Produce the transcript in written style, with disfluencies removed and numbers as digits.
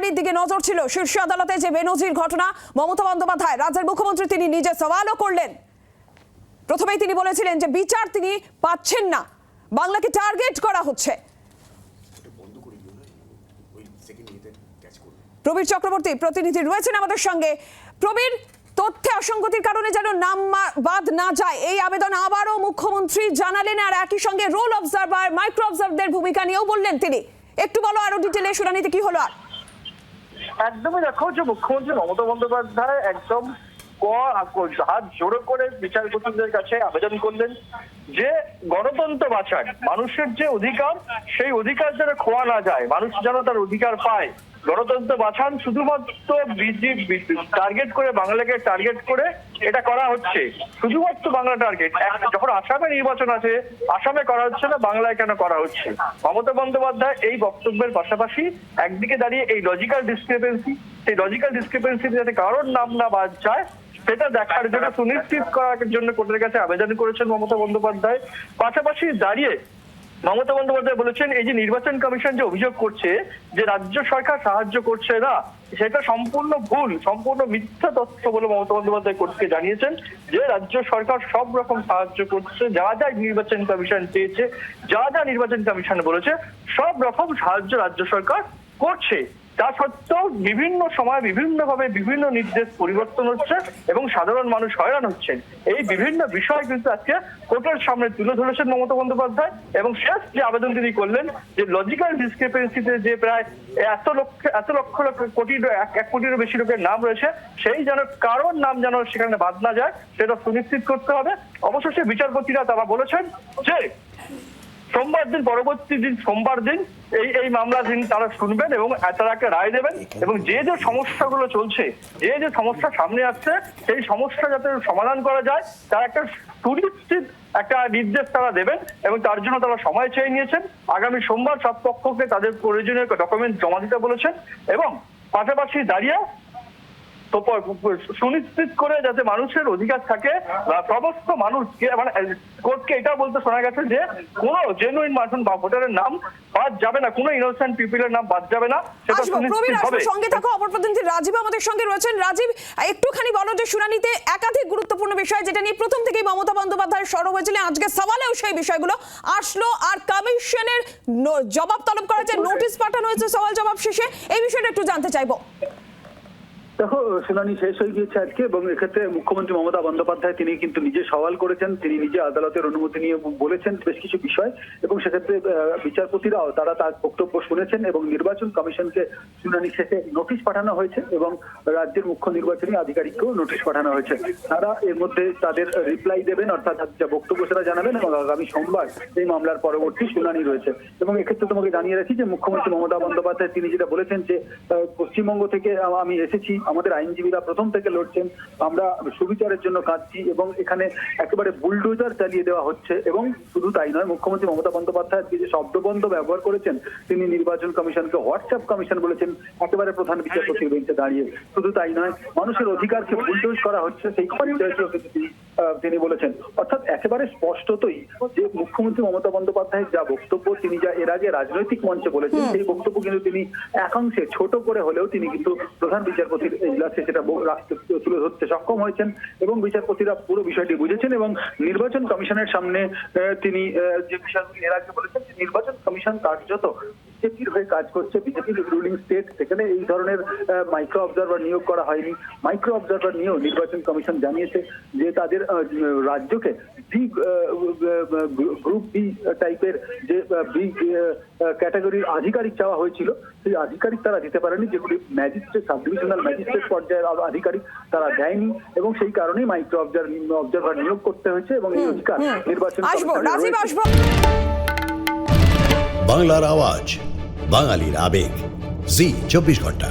শুনানির দিকে নজর ছিল। শীর্ষ আদালতে যে বেনজির ঘটনা, মমতা বন্দ্যোপাধ্যায় রাজ্যের মুখ্যমন্ত্রী তিনি নিজে সওয়ালও করলেন। প্রথমেই তিনি বলেছিলেন যে বিচার তিনি পাচ্ছেন না, বাংলাকে টার্গেট করা হচ্ছে। প্রবীর চক্রবর্তী প্রতিনিধি রয়েছেন আমাদের সঙ্গে। প্রবীর, তথ্যে অসঙ্গতির কারণে যেন নাম বাদ না যায় এই আবেদন আবারও মুখ্যমন্ত্রী জানালেন, আর একই সঙ্গে রোল অবজারভার, মাইক্রো অবজারভারদের ভূমিকা নিয়েও বললেন তিনি। একটু বলো আরো ডিটেলে শুনানিতে কি হলো। আর একদমই দেখো যে মুখ্যমন্ত্রী মমতা বন্দ্যোপাধ্যায় একদম হাত জোড়ো করে বিচারপতিদের কাছে আবেদন করলেন যে গণতন্ত্র বাঁচান, মানুষের যে অধিকার সেই অধিকার যেন খোয়া না যায়, মানুষ যেন তার অধিকার পায়। গণতন্ত্র বাঁচান শুধুমাত্র বিজেপি টার্গেট করে, বাংলাকে টার্গেট করে এটা করা হচ্ছে, শুধুমাত্র বাংলা টার্গেট। যখন আসামে নির্বাচন আছে, আসামে করা হচ্ছে না, বাংলায় কেন করা হচ্ছে? মমতা বন্দ্যোপাধ্যায় এই বক্তব্যের পাশাপাশি একদিকে দাঁড়িয়ে এই লজিক্যাল ডিসক্রিপেন্সি, সেই লজিক্যাল ডিসক্রিপেন্সি যাতে কারোর নাম না বাদ যায় সেটা দেখার জন্য, সুনিশ্চিত করার জন্য কোর্টের কাছে আবেদন করেছেন মমতা বন্দ্যোপাধ্যায়। পাশাপাশি দাঁড়িয়ে মমতা বন্দ্যোপাধ্যায় বলেছেন এই যে নির্বাচন কমিশন যে অভিযোগ করছে যে রাজ্য সরকার সাহায্য করছে না, সেটা সম্পূর্ণ ভুল, সম্পূর্ণ মিথ্যা তথ্য বলে মমতা বন্দ্যোপাধ্যায় কোর্টকে জানিয়েছেন যে রাজ্য সরকার সব রকম সাহায্য করছে, যা যা নির্বাচন কমিশন চেয়েছে, যা যা নির্বাচন কমিশন বলেছে সব রকম সাহায্য রাজ্য সরকার করছে। তা সত্ত্বেও বিভিন্ন সময় বিভিন্নভাবে বিভিন্ন নির্দেশ পরিবর্তন হচ্ছে এবং সাধারণ মানুষ হয়রান হচ্ছেন। এই বিভিন্ন বিষয় কিন্তু আজকে কোর্টের সামনে তুলে ধরেছেন মমতা বন্দ্যোপাধ্যায়। এবং শেষ যে আবেদন তিনি করলেন যে লজিক্যাল ডিসক্রিপেন্সিতে যে প্রায় এত লক্ষ কোটি, 1 কোটিরও বেশি লোকের নাম রয়েছে, সেই যেন কারোর নাম যেন সেখানে বাদ না যায় সেটা সুনিশ্চিত করতে হবে। অবশেষে বিচারপতিরা তারা বলেছেন যে সোমবার দিন, পরবর্তী দিন সোমবার দিন এই মামলা দিন তারা শুনবেন এবং তারা একটা রায় দেবেন। এবং যে যে সমস্যাগুলো চলছে, যে যে সমস্যা সামনে আসছে, সেই সমস্যা যাতে সমাধান করা যায় তার একটা সুনিশ্চিত একটা নির্দেশ তারা দেবেন এবং তার জন্য তারা সময় চেয়ে নিয়েছেন। আগামী সোমবার সব পক্ষকে তাদের প্রয়োজনীয় ডকুমেন্ট জমা দিতে বলেছেন এবং পাশাপাশি দাঁড়িয়ে সুনিশ্চিত করে যাতে মানুষের অধিকার থাকে, সমস্ত মানুষকে, মানে কোর্টকে এটা বলতে শোনা গেছে যে কোনো জেনুইন মানুষ বা ভোটারের নাম বাদ যাবে না, কোনো ইনোসেন্ট পিপলের নাম বাদ যাবে না, সেটা সুনিশ্চিত হবে। সঙ্গে থাকো অপর প্রতিনিধি রাজীব আমাদের সঙ্গে রয়েছেন। রাজীব, একটুখানি বলো যে শুনানিতে একাধিক গুরুত্বপূর্ণ বিষয় যেটা নিয়ে প্রথম থেকেই মমতা বন্দ্যোপাধ্যায় সরব হয়েছিলেন, আজকে সওয়ালেও সেই বিষয়গুলো আসলো, আর কমিশনের জবাব তলব করা হয়েছে, নোটিশ পাঠানো হয়েছে সওয়াল জবাব শেষে, এই বিষয়টা একটু জানতে চাইবো। দেখো, শুনানি শেষ হয়ে গিয়েছে আজকে এবং এক্ষেত্রে মুখ্যমন্ত্রী মমতা বন্দ্যোপাধ্যায় তিনি কিন্তু নিজে সওয়াল করেছেন, তিনি নিজে আদালতের অনুমতি নিয়ে বলেছেন বেশ কিছু বিষয় এবং সেক্ষেত্রে বিচারপতিরাও তারা তার বক্তব্য শুনেছেন এবং নির্বাচন কমিশনকে শুনানি শেষে নোটিশ পাঠানো হয়েছে এবং রাজ্যের মুখ্য নির্বাচনী আধিকারিককেও নোটিশ পাঠানো হয়েছে। তারা এর মধ্যে তাদের রিপ্লাই দেবেন, অর্থাৎ যা বক্তব্য সেটা জানাবেন এবং আগামী সোমবার এই মামলার পরবর্তী শুনানি রয়েছে। এবং এক্ষেত্রে তোমাকে জানিয়ে রাখি যে মুখ্যমন্ত্রী মমতা বন্দ্যোপাধ্যায় তিনি যেটা বলেছেন যে পশ্চিমবঙ্গ থেকে আমি এসেছি, আমাদের আইনজীবীরা প্রথম থেকে লড়ছেন, আমরা সুবিচারের জন্য কাঁদছি এবং এখানে একেবারে বুলডোজার চালিয়ে দেওয়া হচ্ছে। এবং শুধু তাই নয়, মুখ্যমন্ত্রী মমতা বন্দ্যোপাধ্যায় যে শব্দবন্ধ ব্যবহার করেছেন, তিনি নির্বাচন কমিশনকে হোয়াটসঅ্যাপ কমিশন বলেছেন একেবারে প্রধান বিচারপতির বেঞ্চে দাঁড়িয়ে। শুধু তাই নয়, মানুষের অধিকারকে বুলডোজ করা হচ্ছে সেই বিষয়টিও কিন্তু তিনি বলেছেন। অর্থাৎ একেবারে স্পষ্টতই যে মুখ্যমন্ত্রী মমতা বন্দ্যোপাধ্যায়ের যা বক্তব্য তিনি যা এর আগে রাজনৈতিক মঞ্চে বলেছেন, সেই বক্তব্য কিন্তু তিনি একাংশে ছোট করে হলেও তিনি কিন্তু প্রধান বিচারপতির ইজলাসে সেটা তুলে ধরতে সক্ষম হয়েছেন এবং বিচারপতিরা পুরো বিষয়টি বুঝেছেন। এবং নির্বাচন কমিশনের সামনে তিনি যে বিষয়গুলি এর আগে বলেছেন যে নির্বাচন কমিশন কার্যত বিজেপির হয়ে কাজ করছে, বিজেপির রুলিং স্টেট, সেখানে এই ধরনের মাইক্রো অবজারভার নিয়োগ করা হয়নি। মাইক্রো অবজারভার নিয়েও নির্বাচন কমিশন জানিয়েছে যে তাদের রাজ্যকে গ্রুপ বি টাইপের যে বি ক্যাটাগরির আধিকারিক চাওয়া হয়েছিল, সেই আধিকারিক তারা দিতে পারেনি, যেগুলি ম্যাজিস্ট্রেট, সাব ডিভিশনাল ম্যাজিস্ট্রেট পর্যায়ের আধিকারিক তারা দেয়নি এবং সেই কারণেই মাইক্রো অবজারভার নিয়োগ করতে হয়েছে এবং এই অধিকার নির্বাচন বাংলার আওয়াজ, বাঙালির আবেগ, জি 24 ঘন্টা।